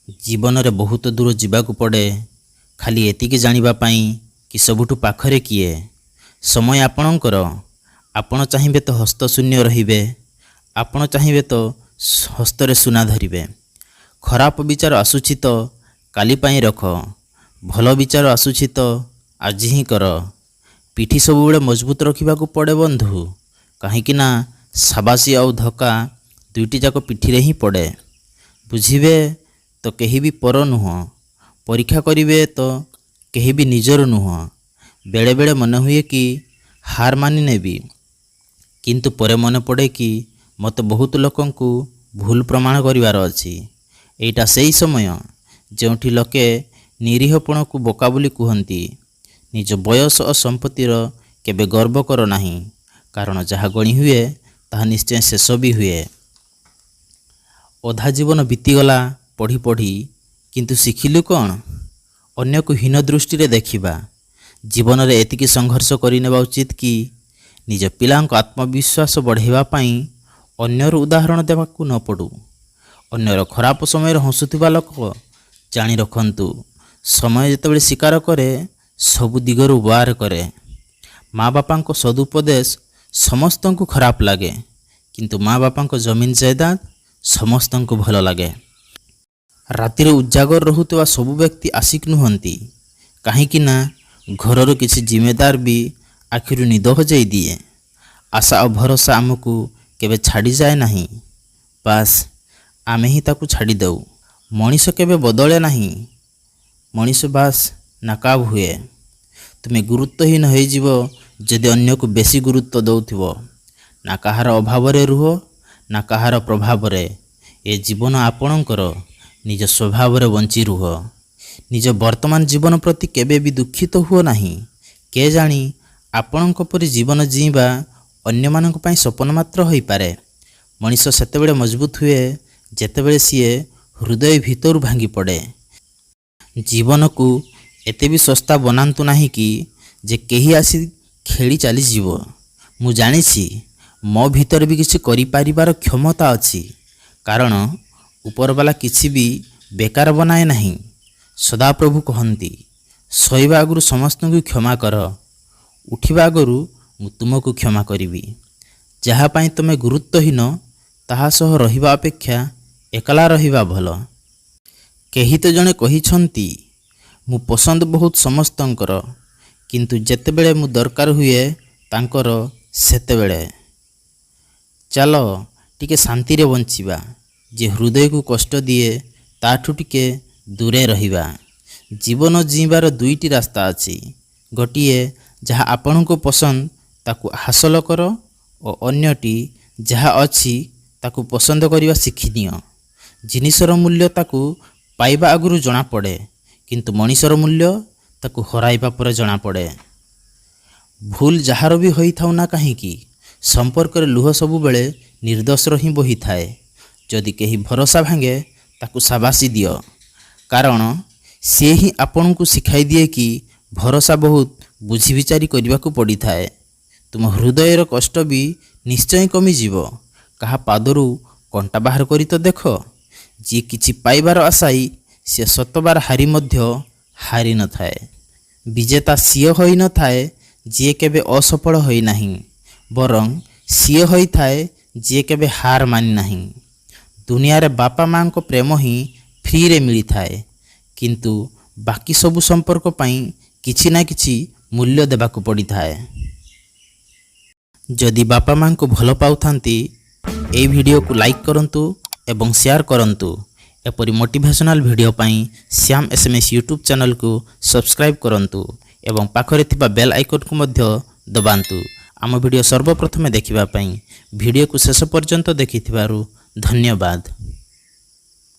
जीवन रे बहुत दूर जीवाक पड़े खाली एतिकी जानिबा पाई कि सबुठु पाखरे किए। समय आपणकर। आपण चाहिए तो हस्त शून्य रहिबे, आपण चाहिए तो हस्तरे सुना धरिबे। खराब विचार आसुछि तो काली पाई रख, भल विचार आसुछि तो आज ही कर। पिठी सब बेले मजबूत रखिबाकू पड़े बंधु, कहीं ना साबासी आउ धक्का दुईटी जाक पिठी ही पड़े। बुझिबे तो कहीं भी पर नुह, परीक्षा करिवे तो कहीं भी निजर नुह। बेले बेले मन हुए कि हार मानि नेबी, किंतु परे मन पड़े कि मत बहुत लोकंकु भूल प्रमाण करिवार अछि। एटा सेही समय जोंठी लोके निरीहपण को बोका बोली कहती। निज बयस और संपत्तिर केबे गर्व कर नाही, कारण जहाँ गणी हुए ताहा निश्चय शेष भी हुए। अधा जीवन बीतीगला पढ़ी पढ़ी, किंतु शिखिलु कौन? अन्य को हीन दृष्टि रे देखिबा। जीवन रे एतिकी संघर्ष करिनेबा उचित कि निज पिलांक आत्मविश्वास बढ़ाइबा पाई अन्यर उदाहरण देवाकू न पड़ू। अन्यर खराब समय हसुथिबा लोक जानी रखंतु, समय जेतेबेले शिकार करे सबु दिगरु वार करे। माँ बापा को सदुपदेश समस्त को खराब लगे, किंतु माँ बापा को जमीन जायदाद समस्त को भल लगे। रातिर उजागर रहुवा सबु व्यक्ति आशिक नुहंती, कहीं ना घरर किसी जिम्मेदार भी आखिरु निद हजाई दिए। आशा और भरोसा आमको केबे छाड़ी जाए नहीं, बास आमे ही ताकू छाड़ी दऊ। मनीष केबे बदले नहीं, मनीष बास नाकाब हुए। तुम्हें गुरुत्वहीन हो जीव जदि अन्य को बेसी गुरुत्व दौथिबो। ना कहार अभाव रे रुह, ना कहार प्रभाव रे। ए जीवन आपणकर, निज स्वभाव रे बंची रुह। निज वर्तमान जीवन प्रति केबे भी दुखित हुओ नहीं। के जानी आपणक परि जीवन जीवा अन्य मानक पई सपन मात्र होई पारे। मनीष सेतेबेले मजबूत हुए जेतेबेले सीए हृदय भीतर भांगी पड़े। जीवन को एते भी सस्ता बनातु नहीं कि जे केही आसी खेली चली जीव। मु जानिछि मो भीतर भी किछि करि पारिबार क्षमता अछि, कारण उपरवाला किछि भी बेकार बनाए नहीं। सदाप्रभु कहती, शोइबा आगुरु समस्त को क्षमा कर, उठिबा आगुरु मु तुमको क्षमा करिबी। जहाँ पाई तुमे गुरुत्वहीन ताहा सह रहिबा अपेक्षा एकला रहिबा भल। केही तो जणे कहिछंती, मु पसंद बहुत समस्तंकर, किंतु जेतेबेले मु दरकार हुए तांकर सेतेबेले। चलो टिके शांति रे बंचिबा। जे हृदय को कष्ट दिए ताठु टिके दूरे रहिबा। जीवन जीवार दुईटी रास्ता अछि, गोटिए जहाँ आपण को पसंद ताकू हासिल कर, और अन्यटी जहाँ अछि ताकू पसंद करिवा शिखि नियो। जिनिसर मूल्य ताकू पाइबा आगुरु जना पड़े, किंतु मनीषर मूल्य ताकू हराइबा पर जना पड़े। भूल जहार भी होई थाउ ना कहीं, संपर्क लुह सबु बेले निर्दोषर ही बही थाए। जदि केही भरोसा भांगे ताकू शाबाशी दियो, कारण से ही आपण को शिखाई दिए कि भरोसा बहुत बुझी विचारी करने को पड़ी थाए। तुम हृदयर कष्ट भी निश्चय कमी जीव। कहा पादरू कंटा बाहर करी तो देख। जी किछि पाइबार आशाई से शतबार हारी मध्य हारी न थाए। विजेता सीए होई न थाए जे केबे असफल होई नहीं, बरं सीए होई थाए जे केबे हार मानि नहीं। दुनिया रे बापा माँ को प्रेम ही फ्री रे मिली थाए, किंतु बाकी सबु संपर्क पाई किछि ना किछि मूल्य देबाकू पड़ी थाए। जदि बापा माँ को भल पाउथांती ए वीडियो को लाइक करंतु एवं शेयर करंतु। एपरी मोटिवेशनल वीडियो पाई श्याम एसएमएस यूट्यूब चैनल को सब्सक्राइब करंतु एवं पाखरे थिबा बेल आइकन को मध्य दबांतु। आम वीडियो सर्वप्रथमे देखिबा पाई वीडियो को शेष पर्यंत देखिथिबारु धन्यवाद।